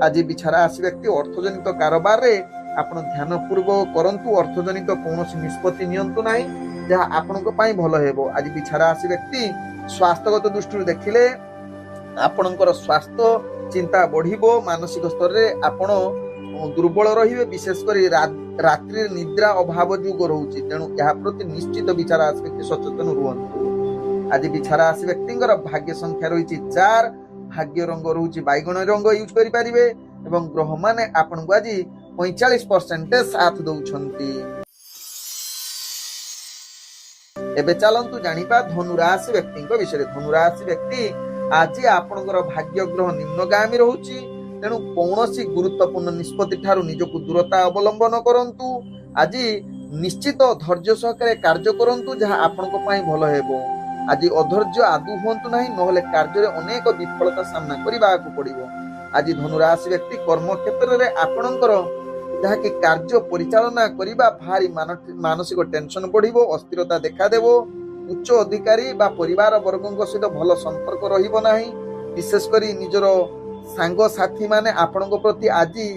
ଆଜି ବିଛା ରାଶି ବ୍ୟକ୍ତି ଅର୍ଥଜନିତ କାରବାରରେ ଆପଣ ଧ୍ୟାନ ପୂର୍ବକ କରନ୍ତୁ। ଅର୍ଥଜନିତ କୌଣସି ନିଷ୍ପତ୍ତି ନିଅନ୍ତୁ ନାହିଁ ଯାହା ଆପଣଙ୍କ ପାଇଁ ଭଲ ହେବ। ଆଜି ବିଛା ରାଶି ବ୍ୟକ୍ତି ସ୍ୱାସ୍ଥ୍ୟଗତ ଦୃଷ୍ଟିରୁ ଦେଖିଲେ ଆପଣଙ୍କର ସ୍ୱାସ୍ଥ୍ୟ ଚିନ୍ତା ବଢିବ। ମାନସିକ ସ୍ତରରେ ଆପଣ ଦୁର୍ବଳ ରହିବେ। ବିଶେଷ କରି ରାତ୍ରିରେ ନିଦ୍ରା ଅଭାବ ଯୋଗ ରହୁଛି, ତେଣୁ ଏହା ପ୍ରତି ନିଶ୍ଚିତ ବିଛା ରାଶି ବ୍ୟକ୍ତି ସଚେତନ ରୁହନ୍ତୁ। ଆଜି ବିଛା ରାଶି ବ୍ୟକ୍ତିଙ୍କର ଭାଗ୍ୟ ସଂଖ୍ୟା ରହିଛି 4, ଭାଗ୍ୟ ରଙ୍ଗ ରହୁଛି ବାଇଗଣ ରଙ୍ଗ ୟୁଜ କରିପାରିବେ ଏବଂ ଗ୍ରହମାନେ ଆପଣଙ୍କୁ ଆଜି 45% ସାଥ ଦଉଛନ୍ତି। ଏବେ ଚାଲନ୍ତୁ ଜାଣିବା ଧନୁ ରାଶି ବ୍ୟକ୍ତିଙ୍କ ବିଷୟରେ। ଧନୁ ରାଶି ବ୍ୟକ୍ତି ଆଜି ଆପଣଙ୍କର ଭାଗ୍ୟ ଗ୍ରହ ନିମ୍ନଗାମୀ ରହୁଛି, ତେଣୁ କୌଣସି ଗୁରୁତ୍ୱପୂର୍ଣ୍ଣ ନିଷ୍ପତ୍ତି ଠାରୁ ନିଜକୁ ଦୂରତା ଅବଲମ୍ବନ କରନ୍ତୁ। ଆଜି ନିଶ୍ଚିତ ଧୈର୍ଯ୍ୟ ସହକାରେ କାର୍ଯ୍ୟ କରନ୍ତୁ, ଯାହା ଆପଣଙ୍କ ପାଇଁ ଭଲ ହେବ। ଆଜି ଅଧୈର୍ଯ୍ୟ ଆଦୌ ହୁଅନ୍ତୁ ନାହିଁ, ନହେଲେ କାର୍ଯ୍ୟରେ ଅନେକ ବିଫଳତା ସାମ୍ନା କରିବାକୁ ପଡିବ। ଆଜି ଧନୁ ରାଶି ବ୍ୟକ୍ତି କର୍ମ କ୍ଷେତ୍ରରେ ଆପଣଙ୍କର ଯାହାକି କାର୍ଯ୍ୟ ପରିଚାଳନା କରିବା ଭାରି ମାନସିକ ଟେନସନ ବଢିବ, ଅସ୍ଥିରତା ଦେଖାଦେବ। ଉଚ୍ଚ ଅଧିକାରୀ ବା ପରିବାର ବର୍ଗଙ୍କ ସହିତ ଭଲ ସମ୍ପର୍କ ରହିବ ନାହିଁ। ବିଶେଷ କରି ନିଜର ସାଙ୍ଗସାଥୀ ମାନେ ଆପଣଙ୍କ ପ୍ରତି ଆଜି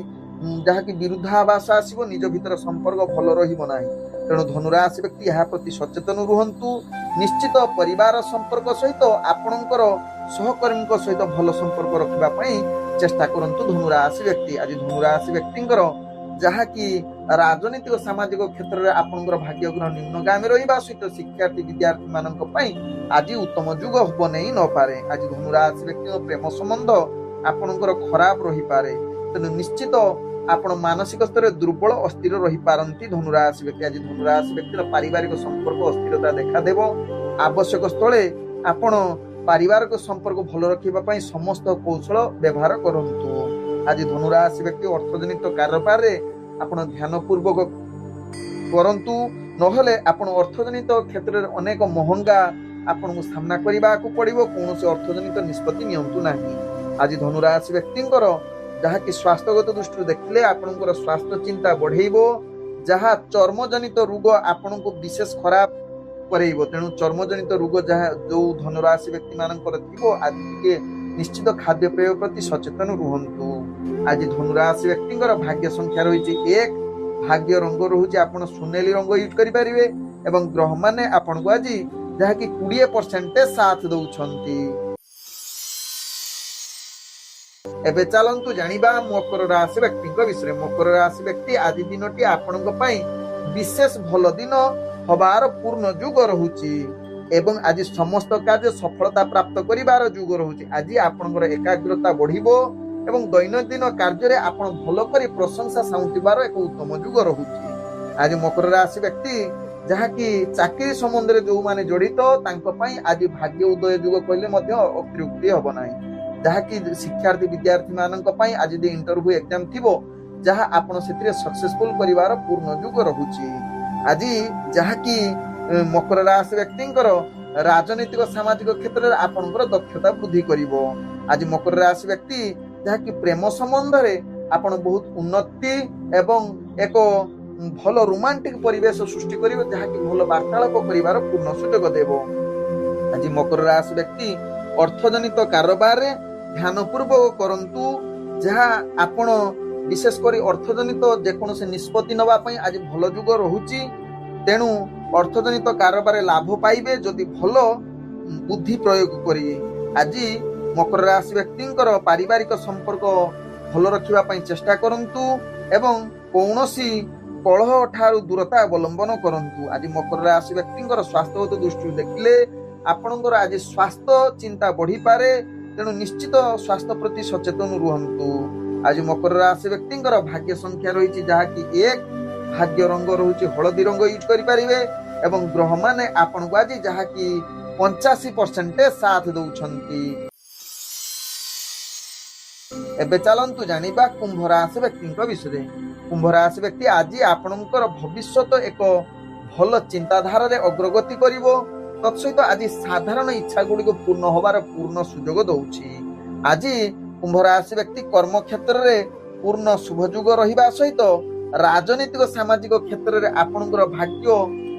ଯାହାକି ବିରୁଦ୍ଧାଭାସ ଆସିବ, ନିଜ ଭିତରେ ସମ୍ପର୍କ ଭଲ ରହିବ ନାହିଁ। ତେଣୁ ଧନୁ ରାଶି ବ୍ୟକ୍ତି ଏହା ପ୍ରତି ସଚେତନ ରୁହନ୍ତୁ। ନିଶ୍ଚିତ ପରିବାର ସମ୍ପର୍କ ସହିତ ଆପଣଙ୍କର ସହକର୍ମୀଙ୍କ ସହିତ ଭଲ ସମ୍ପର୍କ ରଖିବା ପାଇଁ ଚେଷ୍ଟା କରନ୍ତୁ ଧନୁ ରାଶି ବ୍ୟକ୍ତି। ଆଜି ଧନୁ ରାଶି ବ୍ୟକ୍ତିଙ୍କର ଯାହାକି ରାଜନୈତିକ ସାମାଜିକ କ୍ଷେତ୍ରରେ ଆପଣଙ୍କର ଭାଗ୍ୟ ଗ୍ରହ ନିମ୍ନଗାମୀ ରହିବା ସହିତ ଶିକ୍ଷାର୍ଥୀ ବିଦ୍ୟାର୍ଥୀ ମାନଙ୍କ ପାଇଁ ଆଜି ଉତ୍ତମ ଯୁଗ ବନେଇ ନପାରେ। ଆଜି ଧନୁ ରାଶି ବ୍ୟକ୍ତିଙ୍କ ପ୍ରେମ ସମ୍ବନ୍ଧ ଆପଣଙ୍କର ଖରାପ ରହିପାରେ, ତେଣୁ ନିଶ୍ଚିତ ଆପଣ ମାନସିକ ସ୍ତରରେ ଦୁର୍ବଳ ଅସ୍ଥିର ରହିପାରନ୍ତି ଧନୁ ରାଶି ବ୍ୟକ୍ତି। ଆଜି ଧନୁ ରାଶି ବ୍ୟକ୍ତିର ପାରିବାରିକ ସମ୍ପର୍କ ଅସ୍ଥିରତା ଦେଖାଦେବ। ଆବଶ୍ୟକ ସ୍ଥଳେ ଆପଣ ପାରିବାରିକ ସମ୍ପର୍କ ଭଲ ରଖିବା ପାଇଁ ସମସ୍ତ କୌଶଳ ବ୍ୟବହାର କରନ୍ତୁ। ଆଜି ଧନୁ ରାଶି ବ୍ୟକ୍ତି ଅର୍ଥଜନିତ କାରବାରରେ ଆପଣ ଧ୍ୟାନ ପୂର୍ବକ କରନ୍ତୁ, ନହେଲେ ଆପଣ ଅର୍ଥଜନିତ କ୍ଷେତ୍ରରେ ଅନେକ ମହଙ୍ଗା ଆପଣଙ୍କୁ ସାମ୍ନା କରିବାକୁ ପଡିବ। କୌଣସି ଅର୍ଥଜନିତ ନିଷ୍ପତ୍ତି ନିଅନ୍ତୁ ନାହିଁ। ଆଜି ଧନୁ ରାଶି ବ୍ୟକ୍ତିଙ୍କର ଯାହାକି ସ୍ୱାସ୍ଥ୍ୟଗତ ଦୃଷ୍ଟିରୁ ଦେଖିଲେ ଆପଣଙ୍କର ସ୍ୱାସ୍ଥ୍ୟ ଚିନ୍ତା ବଢେଇବ, ଯାହା ଚର୍ମଜନିତ ରୋଗ ଆପଣଙ୍କୁ ବିଶେଷ ଖରାପ କରେଇବ। ତେଣୁ ଚର୍ମଜନିତ ରୋଗ ଯାହା ଯୋଉ ଧନୁ ରାଶି ବ୍ୟକ୍ତି ମାନଙ୍କର ଥିବ, ଆଜି ଟିକେ ନିଶ୍ଚିତ ଖାଦ୍ୟପେୟ ପ୍ରତି ସଚେତନ ରୁହନ୍ତୁ। ଆଜି ଧନୁ ରାଶି ବ୍ୟକ୍ତିଙ୍କର ଭାଗ୍ୟ ସଂଖ୍ୟା ରହିଛି 1, ଭାଗ୍ୟ ରଙ୍ଗ ରହୁଛି ଆପଣ ସୁନେଲି ରଙ୍ଗ ୟୁଜ କରିପାରିବେ ଏବଂ ଗ୍ରହମାନେ ଆପଣଙ୍କୁ ଆଜି ଯାହାକି 20% ସାଥ ଦଉଛନ୍ତି। ଏବେ ଚାଲନ୍ତୁ ଜାଣିବା ମକର ରାଶି ବ୍ୟକ୍ତିଙ୍କ ବିଷୟରେ। ମକର ରାଶି ବ୍ୟକ୍ତି ଆଜି ଦିନଟି ଆପଣଙ୍କ ପାଇଁ ବିଶେଷ ଭଲ ଦିନ ହବାର ପୂର୍ଣ୍ଣ ଯୁଗ ରହୁଛି ଏବଂ ଆଜି ସମସ୍ତ କାର୍ଯ୍ୟ ସଫଳତା ପ୍ରାପ୍ତ କରିବାର ଯୁଗ ରହୁଛି। ଆଜି ଆପଣଙ୍କର ଏକାଗ୍ରତା ବଢିବ ଏବଂ ଦୈନନ୍ଦିନ କାର୍ଯ୍ୟରେ ଆପଣ ଭଲ କରି ପ୍ରଶଂସା ସାଉଁଟିବାର ଏକ ଉତ୍ତମ ଯୁଗ ରହୁଛି। ଆଜି ମକର ରାଶି ବ୍ୟକ୍ତି ଯାହାକି ଚାକିରି ସମ୍ବନ୍ଧରେ ଯୋଉମାନେ ଜଡିତ, ତାଙ୍କ ପାଇଁ ଆଜି ଭାଗ୍ୟ ଉଦୟ ଯୁଗ କହିଲେ ମଧ୍ୟ ଅତ୍ୟୁକ୍ତି ହବ ନାହିଁ। ଯାହାକି ଶିକ୍ଷାର୍ଥୀ ବିଦ୍ୟାର୍ଥୀ ମାନଙ୍କ ପାଇଁ ଆଜି ଯଦି ଇଣ୍ଟରଭ୍ୟୁ ଏକ୍ଜାମ ଥିବ, ଯାହା ଆପଣ ସେଥିରେ ସକ୍ସେସଫୁଲ କରିବାର ପୂର୍ଣ୍ଣ ଯୁଗ ରହୁଛି। ଆଜି ଯାହାକି ମକର ରାଶି ବ୍ୟକ୍ତିଙ୍କର ରାଜନୈତିକ ସାମାଜିକ କ୍ଷେତ୍ରରେ ଆପଣଙ୍କର ଦକ୍ଷତା ବୃଦ୍ଧି କରିବ। ଆଜି ମକର ରାଶି ବ୍ୟକ୍ତି ଯାହାକି ପ୍ରେମ ସମ୍ବନ୍ଧରେ ଆପଣ ବହୁତ ଉନ୍ନତି ଏବଂ ଏକ ଭଲ ରୋମାଣ୍ଟିକ ପରିବେଶ ସୃଷ୍ଟି କରିବେ, ଯାହାକି ଭଲ ବାର୍ତ୍ତାଳାପ କରିବାର ପୂର୍ଣ୍ଣ ସୁଯୋଗ ଦେବ। ଆଜି ମକର ରାଶି ବ୍ୟକ୍ତି ଅର୍ଥଜନିତ କାରବାରରେ ଧ୍ୟାନ ପୂର୍ବକ କରନ୍ତୁ, ଯାହା ଆପଣ ବିଶେଷ କରି ଅର୍ଥଜନିତ ଯେକୌଣସି ନିଷ୍ପତ୍ତି ନେବା ପାଇଁ ଆଜି ଭଲ ଯୁଗ ରହୁଛି। ତେଣୁ ଅର୍ଥଜନିତ କାରବାରରେ ଲାଭ ପାଇବେ ଯଦି ଭଲ ବୁଦ୍ଧି ପ୍ରୟୋଗ କରିବେ। ଆଜି ମକର ରାଶି ବ୍ୟକ୍ତିଙ୍କର ପାରିବାରିକ ସମ୍ପର୍କ ଭଲ ରଖିବା ପାଇଁ ଚେଷ୍ଟା କରନ୍ତୁ ଏବଂ କୌଣସି କଳହ ଠାରୁ ଦୂରତା ଅବଲମ୍ବନ କରନ୍ତୁ। ଆଜି ମକର ରାଶି ବ୍ୟକ୍ତିଙ୍କର ସ୍ୱାସ୍ଥ୍ୟଗତ ଦୃଷ୍ଟିରୁ ଦେଖିଲେ ଆପଣଙ୍କର ଆଜି ସ୍ୱାସ୍ଥ୍ୟ ଚିନ୍ତା ବଢିପାରେ, ତେଣୁ ନିଶ୍ଚିତ ସ୍ୱାସ୍ଥ୍ୟ ପ୍ରତି ସଚେତନ ରୁହନ୍ତୁ। ଆଜି ମକର ରାଶି ବ୍ୟକ୍ତିଙ୍କର ଭାଗ୍ୟ ସଂଖ୍ୟା ରହିଛି ଯାହାକି 1, ଭାଗ୍ୟ ରଙ୍ଗ ରହୁଛି ହଳଦୀ ରଙ୍ଗ ୟୁଜ କରିପାରିବେ ଏବଂ ଗ୍ରହମାନେ ଆପଣଙ୍କୁ ଆଜି ଯାହାକି 85% ସାଥ ଦଉଛନ୍ତି। ଏବେ ଚାଲନ୍ତୁ ଜାଣିବା କୁମ୍ଭ ରାଶି ବ୍ୟକ୍ତିଙ୍କ ବିଷୟରେ। କୁମ୍ଭ ରାଶି ବ୍ୟକ୍ତି ଆଜି ଆପଣଙ୍କର ଭବିଷ୍ୟତ ଏକ ଭଲ ଚିନ୍ତାଧାରାରେ ଅଗ୍ରଗତି କରିବ। ତତ୍ସହିତ ଆଜି ସାଧାରଣ ଇଚ୍ଛା ଗୁଡିକ ପୂର୍ଣ୍ଣ ହବାର ପୂର୍ଣ୍ଣ ସୁଯୋଗ ଦଉଛି। ଆଜି କୁମ୍ଭ ରାଶି ବ୍ୟକ୍ତି କର୍ମ କ୍ଷେତ୍ରରେ ପୂର୍ଣ୍ଣ ଶୁଭ ଯୁଗ ରହିବା ସହିତ ରାଜନୈତିକ ସାମାଜିକ କ୍ଷେତ୍ରରେ ଆପଣଙ୍କର ଭାଗ୍ୟ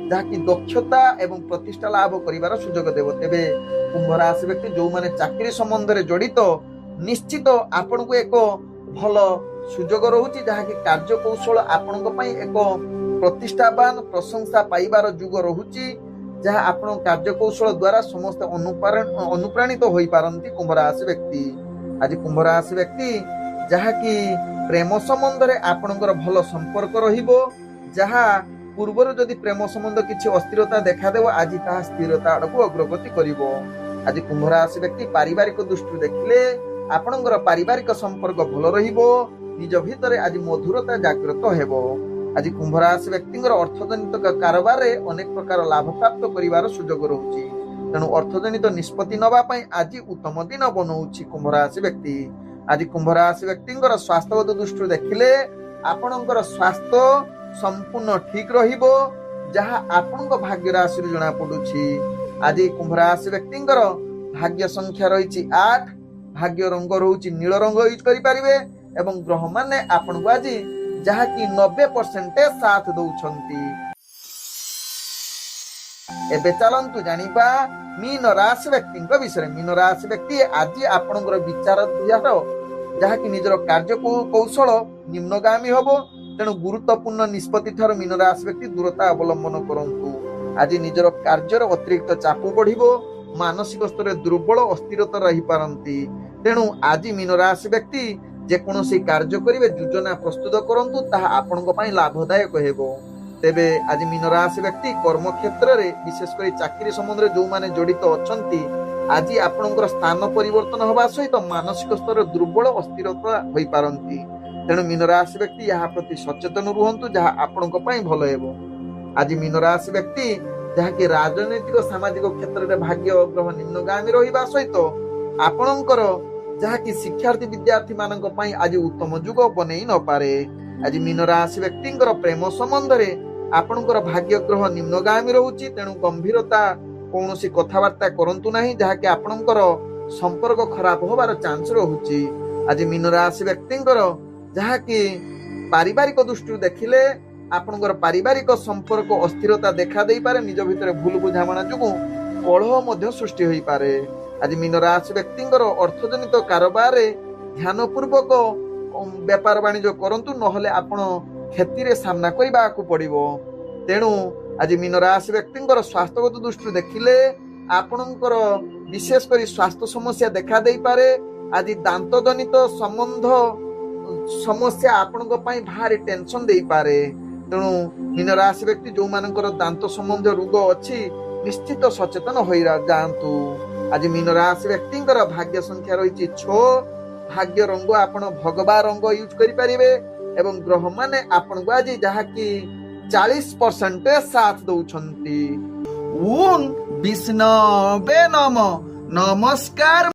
ଯାହାକି ଦକ୍ଷତା ଏବଂ ପ୍ରତିଷ୍ଠା ଲାଭ କରିବାର ସୁଯୋଗ ଦେବ। ତେବେ କୁମ୍ଭ ରାଶି ବ୍ୟକ୍ତି ଯୋଉମାନେ ଚାକିରି ସମ୍ବନ୍ଧରେ ଜଡିତ, ନିଶ୍ଚିତ ଆପଣଙ୍କୁ ଏକ ଭଲ ସୁଯୋଗ ରହୁଛି, ଯାହାକି କାର୍ଯ୍ୟକୌଶଳ ଆପଣଙ୍କ ପାଇଁ ଏକ ପ୍ରତିଷ୍ଠାବାନ ପ୍ରଶଂସା ପାଇବାର ଯୁଗ ରହୁଛି, ଯାହା ଆପଣ କାର୍ଯ୍ୟକୌଶଳ ଦ୍ୱାରା ସମସ୍ତେ ଅନୁପ୍ରାଣିତ ହୋଇପାରନ୍ତି। କୁମ୍ଭ ରାଶି ବ୍ୟକ୍ତି, ଆଜି କୁମ୍ଭ ରାଶି ବ୍ୟକ୍ତି ଯାହାକି ପ୍ରେମ ସମ୍ବନ୍ଧରେ ଆପଣଙ୍କର ଭଲ ସମ୍ପର୍କ ରହିବ, ଯାହା ପୂର୍ବରୁ ଯଦି ପ୍ରେମ ସମ୍ବନ୍ଧ କିଛି ଅସ୍ଥିରତା ଦେଖାଦେବ, ଆଜି ତାହା ସ୍ଥିରତା ଆଡ଼କୁ ଅଗ୍ରଗତି କରିବ। ଆଜି କୁମ୍ଭ ରାଶି ବ୍ୟକ୍ତି ପାରିବାରିକ ଦୃଷ୍ଟିରୁ ଦେଖିଲେ ଆପଣଙ୍କର ପାରିବାରିକ ସମ୍ପର୍କ ଭଲ ରହିବ, ନିଜ ଭିତରେ ଆଜି ମଧୁରତା ଜାଗ୍ରତ ହେବ। ଆଜି କୁମ୍ଭ ରାଶି ବ୍ୟକ୍ତିଙ୍କର ଅର୍ଥଜନିତ କାରବାରରେ ଅନେକ ପ୍ରକାର ଲାଭ ପ୍ରାପ୍ତ କରିବାର ସୁଯୋଗ ରହୁଛି, ତେଣୁ ଅର୍ଥଜନିତ ନିଷ୍ପତ୍ତି ନେବା ପାଇଁ ଆଜି ଉତ୍ତମ ଦିନ ବନଉଛି କୁମ୍ଭ ରାଶି ବ୍ୟକ୍ତି। ଆଜି କୁମ୍ଭ ରାଶି ବ୍ୟକ୍ତିଙ୍କର ସ୍ୱାସ୍ଥ୍ୟଗତ ଦୃଷ୍ଟିରୁ ଦେଖିଲେ ଆପଣଙ୍କର ସ୍ୱାସ୍ଥ୍ୟ ସମ୍ପୂର୍ଣ୍ଣ ଠିକ ରହିବ, ଯାହା ଆପଣଙ୍କ ଭାଗ୍ୟ ରାଶିରୁ ଜଣା ପଡୁଛି। ଆଜି କୁମ୍ଭ ରାଶି ବ୍ୟକ୍ତିଙ୍କର ଭାଗ୍ୟ ସଂଖ୍ୟା ରହିଛି 8, ଭାଗ୍ୟ ରଙ୍ଗ ରହୁଛି ନୀଳ ରଙ୍ଗ ୟୁଜ କରିପାରିବେ, ଏବଂ ଗ୍ରହ ମାନେ ଆପଣଙ୍କୁ ଆଜି ଯାହାକି 90% ସାଥ ଦଉଛନ୍ତି। ଏବେ ଚାଲନ୍ତୁ ଜାଣିବା ମୀନ ରାଶି ବ୍ୟକ୍ତିଙ୍କ ବିଷୟରେ। ମୀନ ରାଶି ବ୍ୟକ୍ତି ଆଜି ଆପଣଙ୍କର ବିଚାର ଯାହାକି ନିଜର କାର୍ଯ୍ୟ କୌଶଳ ନିମ୍ନଗାମୀ ହବ, ତେଣୁ ଗୁରୁତ୍ୱପୂର୍ଣ୍ଣ ନିଷ୍ପତ୍ତି ଠାରୁ ମୀନ ରାଶି ବ୍ୟକ୍ତି ଦୂରତା ଅବଲମ୍ବନ କରନ୍ତୁ। ଆଜି ନିଜର କାର୍ଯ୍ୟର ଅତିରିକ୍ତ ଚାପ ବଢିବ, ମାନସିକ ସ୍ତରରେ ଦୁର୍ବଳ ଅସ୍ଥିରତା ରହିପାରନ୍ତି, ତେଣୁ ଆଜି ମୀନ ରାଶି ବ୍ୟକ୍ତି ଯେକୌଣସି କାର୍ଯ୍ୟ କରିବେ ଯୋଜନା ପ୍ରସ୍ତୁତ କରନ୍ତୁ, ତାହା ଆପଣଙ୍କ ପାଇଁ ଲାଭଦାୟକ ହେବ। ତେବେ ଆଜି ମୀନ ରାଶି ବ୍ୟକ୍ତି କର୍ମକ୍ଷେତ୍ରରେ ବିଶେଷ କରି ଚାକିରି ସମ୍ବନ୍ଧରେ ଯୋଉମାନେ ଜଡିତ ଅଛନ୍ତି, ଆଜି ଆପଣଙ୍କର ସ୍ଥାନ ପରିବର୍ତ୍ତନ ହେବା ସହିତ ମାନସିକ ସ୍ତରରେ ଦୁର୍ବଳ ଅସ୍ଥିରତା ହୋଇପାରନ୍ତି, ତେଣୁ ମୀନ ରାଶି ବ୍ୟକ୍ତି ଏହା ପ୍ରତି ସଚେତନ ରୁହନ୍ତୁ, ଯାହା ଆପଣଙ୍କ ପାଇଁ ଭଲ ହେବ। ଆଜି ମୀନ ରାଶି ବ୍ୟକ୍ତି ଯାହାକି ରାଜନୈତିକ ସାମାଜିକ କ୍ଷେତ୍ରରେ ଭାଗ୍ୟ ଗ୍ରହ ନିମ୍ନଗାମୀ ରହିବା ସହିତ ଆପଣଙ୍କର ଯାହାକି ଶିକ୍ଷାର୍ଥୀ ବିଦ୍ୟାର୍ଥୀ ମାନଙ୍କ ପାଇଁ ଆଜି ଉତ୍ତମ ଯୁଗ ବନେଇ ନପାରେ। ଆଜି ମୀନ ରାଶି ବ୍ୟକ୍ତିଙ୍କର ପ୍ରେମ ସମ୍ବନ୍ଧରେ ଆପଣଙ୍କର ଭାଗ୍ୟ ଗ୍ରହ ନିମ୍ନଗାମୀ ରହୁଛି, ତେଣୁ ଗମ୍ଭୀରତା କୌଣସି କଥାବାର୍ତ୍ତା କରନ୍ତୁ ନାହିଁ, ଯାହାକି ଆପଣଙ୍କର ସମ୍ପର୍କ ଖରାପ ହବାର ଚାନ୍ସ ରହୁଛି। ଆଜି ମୀନ ରାଶି ବ୍ୟକ୍ତିଙ୍କର ଯାହାକି ପାରିବାରିକ ଦୃଷ୍ଟିରୁ ଦେଖିଲେ ଆପଣଙ୍କର ପାରିବାରିକ ସମ୍ପର୍କ ଅସ୍ଥିରତା ଦେଖା ଦେଇପାରେ, ନିଜ ଭିତରେ ଭୁଲ ବୁଝାମଣା ଯୋଗୁଁ କଳହ ମଧ୍ୟ ସୃଷ୍ଟି ହୋଇପାରେ। ଆଜି ମୀନ ରାଶି ବ୍ୟକ୍ତିଙ୍କର ଅର୍ଥଜନିତ କାରବାରରେ ଧ୍ୟାନ ପୂର୍ବକ ବେପାର ବାଣିଜ୍ୟ କରନ୍ତୁ, ନହେଲେ ଆପଣ କ୍ଷତିରେ ସାମ୍ନା କରିବାକୁ ପଡିବ। ତେଣୁ ଆଜି ମୀନ ରାଶି ବ୍ୟକ୍ତିଙ୍କର ସ୍ୱାସ୍ଥ୍ୟଗତ ଦୃଷ୍ଟିରୁ ଦେଖିଲେ ଆପଣଙ୍କର ବିଶେଷ କରି ସ୍ୱାସ୍ଥ୍ୟ ସମସ୍ୟା ଦେଖା ଦେଇପାରେ। ଆଜି ଦାନ୍ତ ଜନିତ ସମ୍ବନ୍ଧ ସମସ୍ୟା ଆପଣଙ୍କ ପାଇଁ ଭାରି ଟେନସନ ଦେଇପାରେ, ତେଣୁ ମୀନ ରାଶି ବ୍ୟକ୍ତି ଯୋଉମାନଙ୍କର ଦାନ୍ତ ସମ୍ବନ୍ଧ ରୋଗ ଅଛି ନିଶ୍ଚିତ ସଚେତନ ହୋଇ ଯାଆନ୍ତୁ। ଆଜି ମୀନ ରାଶି ବ୍ୟକ୍ତିଙ୍କର ଭାଗ୍ୟ ସଂଖ୍ୟା ରହିଛି 6, ଭାଗ୍ୟ ରଙ୍ଗ ଆପଣ ଭଗବା ରଙ୍ଗ ୟୁଜ କରିପାରିବେ, ଏବଂ ଗ୍ରହ ମାନେ ଆପଣଙ୍କୁ ଆଜି ଯାହାକି 40% ସାଥ ଦଉଛନ୍ତି। ଓଁ ବିଷ୍ଣବେ ନମଃ। ନମସ୍କାର।